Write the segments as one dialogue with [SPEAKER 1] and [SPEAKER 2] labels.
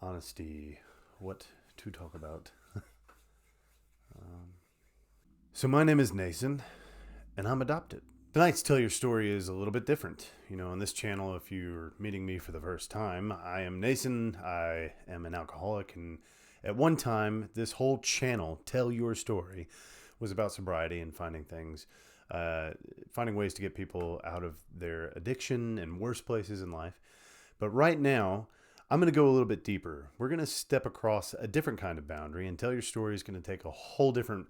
[SPEAKER 1] Honesty. What to talk about? So my name is Nathan, and I'm adopted. Tonight's Tell Your Story is a little bit different. On this channel, if you're meeting me for the first time, I am Nathan. I am an alcoholic, and at one time, this whole channel, Tell Your Story, was about sobriety and finding things, finding ways to get people out of their addiction and worse places in life. But right now, I'm going to go a little bit deeper. We're going to step across a different kind of boundary, and Tell Your Story is going to take a whole different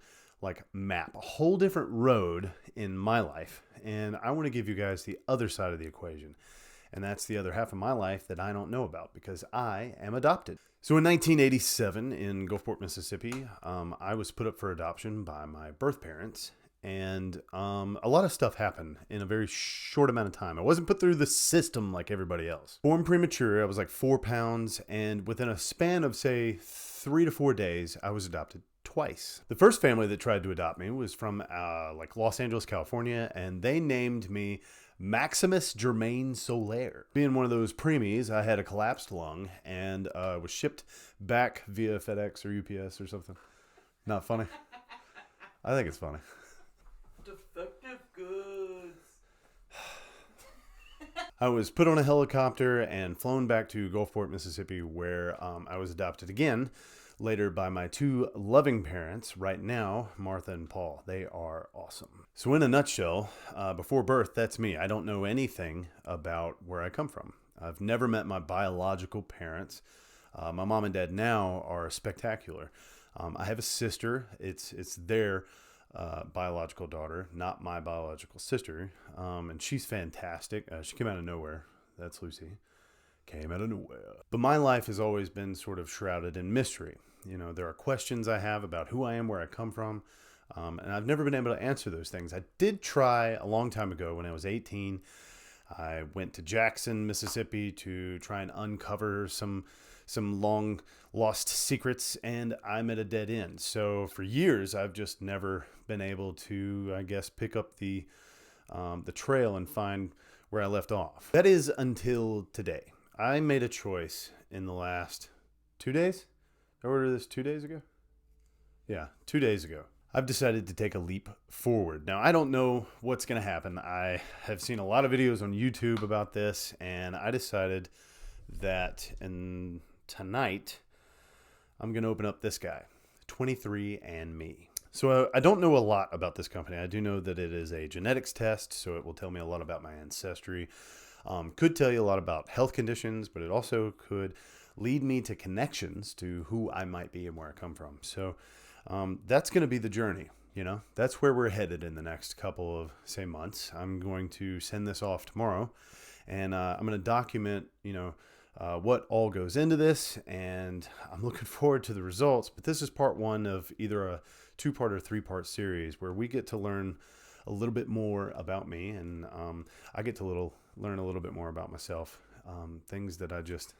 [SPEAKER 1] map, a whole different road in my life. And I want to give you guys the other side of the equation. And that's the other half of my life that I don't know about because I am adopted. So in 1987 in Gulfport, Mississippi, I was put up for adoption by my birth parents. And a lot of stuff happened in a very short amount of time. I wasn't put through the system like everybody else. Born premature, I was like 4 pounds. And within a span of, say, 3 to 4 days, I was adopted twice. The first family that tried to adopt me was from Los Angeles, California, and they named me Maximus Germain Solaire. Being one of those preemies, I had a collapsed lung and was shipped back via FedEx or UPS or something. Not funny? I think it's funny.
[SPEAKER 2] Defective goods.
[SPEAKER 1] I was put on a helicopter and flown back to Gulfport, Mississippi, where I was adopted again later by my 2 loving parents right now, Martha and Paul. They are awesome. So in a nutshell, before birth, that's me. I don't know anything about where I come from. I've never met my biological parents. My mom and dad now are spectacular. I have a sister. It's their biological daughter, not my biological sister. And she's fantastic. She came out of nowhere. That's Lucy. Came out of nowhere. But my life has always been sort of shrouded in mystery. There are questions I have about who I am, where I come from, and I've never been able to answer those things. I did try a long time ago when I was 18. I went to Jackson, Mississippi to try and uncover some long lost secrets, and I'm at a dead end. So for years, I've just never been able to, I guess, pick up the trail and find where I left off. That is until today. I made a choice in the last 2 days. I ordered this 2 days ago? Yeah, 2 days ago. I've decided to take a leap forward. Now, I don't know what's going to happen. I have seen a lot of videos on YouTube about this, and I decided that tonight I'm going to open up this guy, 23andme. So I don't know a lot about this company. I do know that it is a genetics test, so it will tell me a lot about my ancestry. Could tell you a lot about health conditions, but it also could lead me to connections to who I might be and where I come from. So that's going to be the journey. That's where we're headed in the next couple of, say, months. I'm going to send this off tomorrow, and I'm going to document, what all goes into this, and I'm looking forward to the results. But this is part 1 of either a 2-part or 3-part series where we get to learn a little bit more about me, and I get to learn a little bit more about myself, things that I just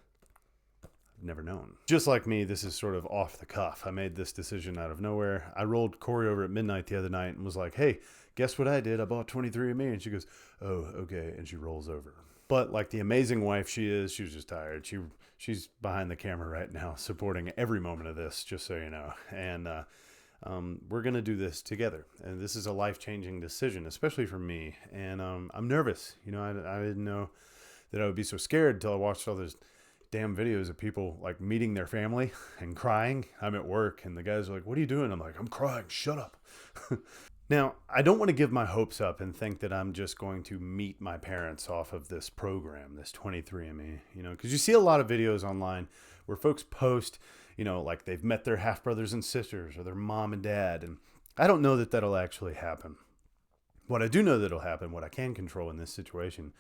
[SPEAKER 1] never known. Just like me, this is sort of off the cuff. I made this decision out of nowhere. I rolled Corey over at midnight the other night and was like, hey, guess what I did? I bought 23andme. And she goes, oh, okay. And she rolls over. But like the amazing wife she is, she was just tired. She's behind the camera right now, supporting every moment of this, just so you know. And we're going to do this together. And this is a life-changing decision, especially for me. And I'm nervous. I didn't know that I would be so scared until I watched all those damn videos of people meeting their family and crying. I'm at work and the guys are like, what are you doing? I'm like, I'm crying. Shut up. Now, I don't want to give my hopes up and think that I'm just going to meet my parents off of this program, this 23andme, because you see a lot of videos online where folks post, they've met their half brothers and sisters or their mom and dad. And I don't know that that'll actually happen. What I do know that'll happen, what I can control in this situation,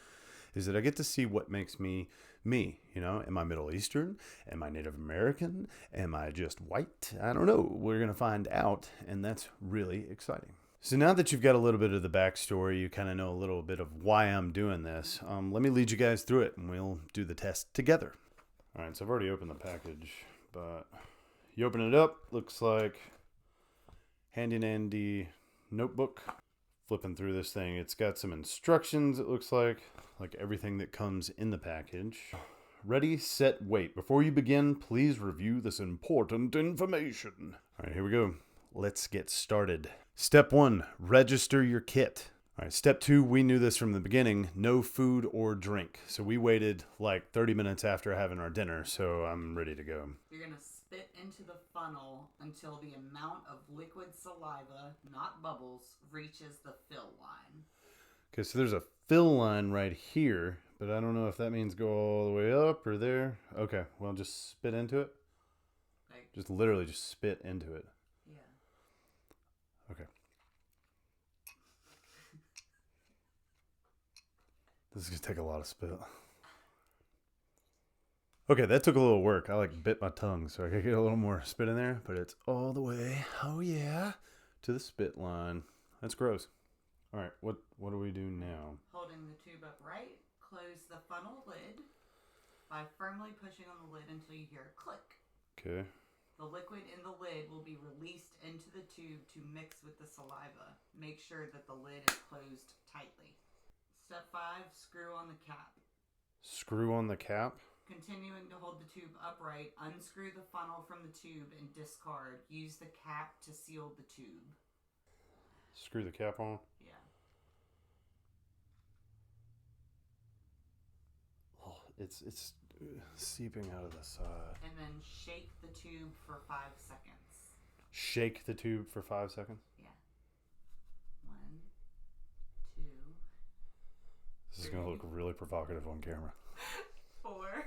[SPEAKER 1] is that I get to see what makes me me. Am I Middle Eastern? Am I Native American? Am I just white? I don't know. We're going to find out, and that's really exciting. So now that you've got a little bit of the backstory, you kind of know a little bit of why I'm doing this. Let me lead you guys through it, and we'll do the test together. All right, so I've already opened the package, but you open it up, looks like handy-dandy notebook. Flipping through this thing, it's got some instructions, it looks like everything that comes in the package. Ready, set, wait. Before you begin, please review this important information. All right, here we go. Let's get started. Step 1, register your kit. All right, step 2, we knew this from the beginning, no food or drink. So we waited like 30 minutes after having our dinner, so I'm ready to go.
[SPEAKER 3] You're going to spit into the funnel until the amount of liquid saliva, not bubbles, reaches the fill line.
[SPEAKER 1] Okay, so there's a fill line right here, but I don't know if that means go all the way up or there. Okay, well, just spit into it.
[SPEAKER 3] Like,
[SPEAKER 1] Just literally just spit into it.
[SPEAKER 3] yeah.
[SPEAKER 1] Okay. This is going to take a lot of spit. Okay, that took a little work. I bit my tongue so I could get a little more spit in there, but it's all the way, oh yeah, to the spit line. That's gross. All right, what do we do now?
[SPEAKER 3] Holding the tube upright, close the funnel lid by firmly pushing on the lid until you hear a click.
[SPEAKER 1] Okay.
[SPEAKER 3] The liquid in the lid will be released into the tube to mix with the saliva. Make sure that the lid is closed tightly. Step 5, screw on the cap.
[SPEAKER 1] Screw on the cap?
[SPEAKER 3] Continuing to hold the tube upright, unscrew the funnel from the tube and discard. Use the cap to seal the tube.
[SPEAKER 1] Screw the cap on?
[SPEAKER 3] Yeah.
[SPEAKER 1] Oh, it's seeping out of the side.
[SPEAKER 3] And then shake the tube for 5 seconds.
[SPEAKER 1] Shake the tube for 5 seconds?
[SPEAKER 3] Yeah. 1, 2.
[SPEAKER 1] This is going to look really provocative on camera.
[SPEAKER 3] 4.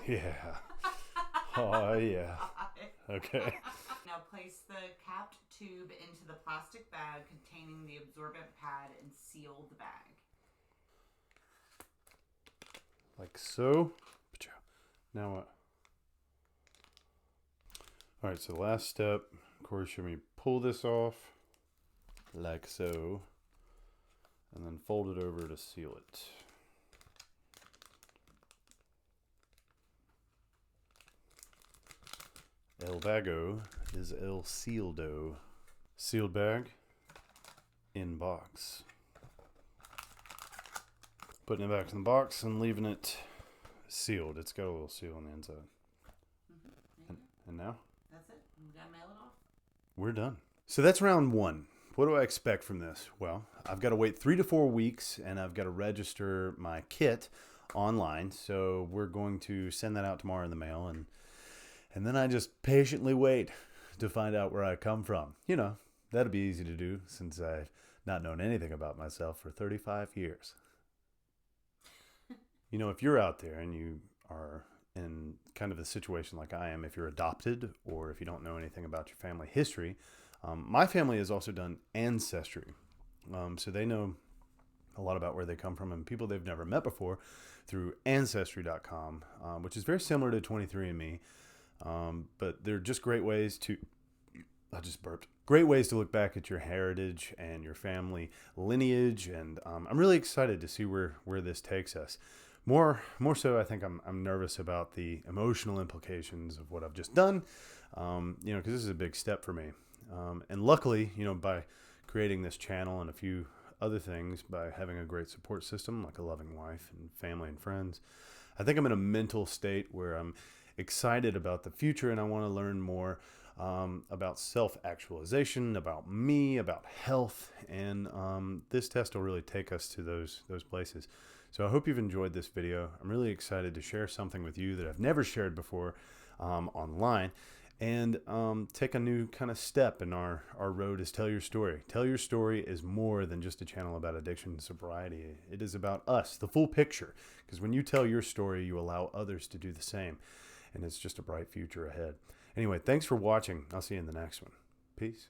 [SPEAKER 1] Yeah. Oh, yeah.
[SPEAKER 3] 5.
[SPEAKER 1] Okay.
[SPEAKER 3] Now place the capped tube into the plastic bag containing the absorbent pad and seal the bag.
[SPEAKER 1] Like so. Now what? All right, so the last step, of course, should we pull this off like so, and then fold it over to seal it. El bago is el sealdo. Sealed bag in box. Putting it back in the box and leaving it sealed. It's got a little seal on the inside. And now?
[SPEAKER 3] That's it. You gotta mail it off.
[SPEAKER 1] We're done. So that's round 1. What do I expect from this? Well, I've got to wait 3 to 4 weeks and I've got to register my kit online. So we're going to send that out tomorrow in the mail and then I just patiently wait to find out where I come from. You know, that'd be easy to do since I've not known anything about myself for 35 years. You know, if you're out there and you are in kind of a situation like I am, if you're adopted or if you don't know anything about your family history, my family has also done Ancestry. So they know a lot about where they come from and people they've never met before through Ancestry.com, which is very similar to 23andme. But they're just great ways to, I just burped, great ways to look back at your heritage and your family lineage. And I'm really excited to see where this takes us. More so, I think I'm nervous about the emotional implications of what I've just done, you know, because this is a big step for me. And luckily, you know, by creating this channel and a few other things, by having a great support system like a loving wife and family and friends, I think I'm in a mental state where I'm excited about the future and I want to learn more about self-actualization, about me, about health, and this test will really take us to those places. So I hope you've enjoyed this video. I'm really excited to share something with you that I've never shared before online and take a new kind of step in our road is Tell Your Story. Tell Your Story is more than just a channel about addiction and sobriety. It is about us, the full picture, because when you tell your story, you allow others to do the same, and it's just a bright future ahead. Anyway, thanks for watching. I'll see you in the next one. Peace.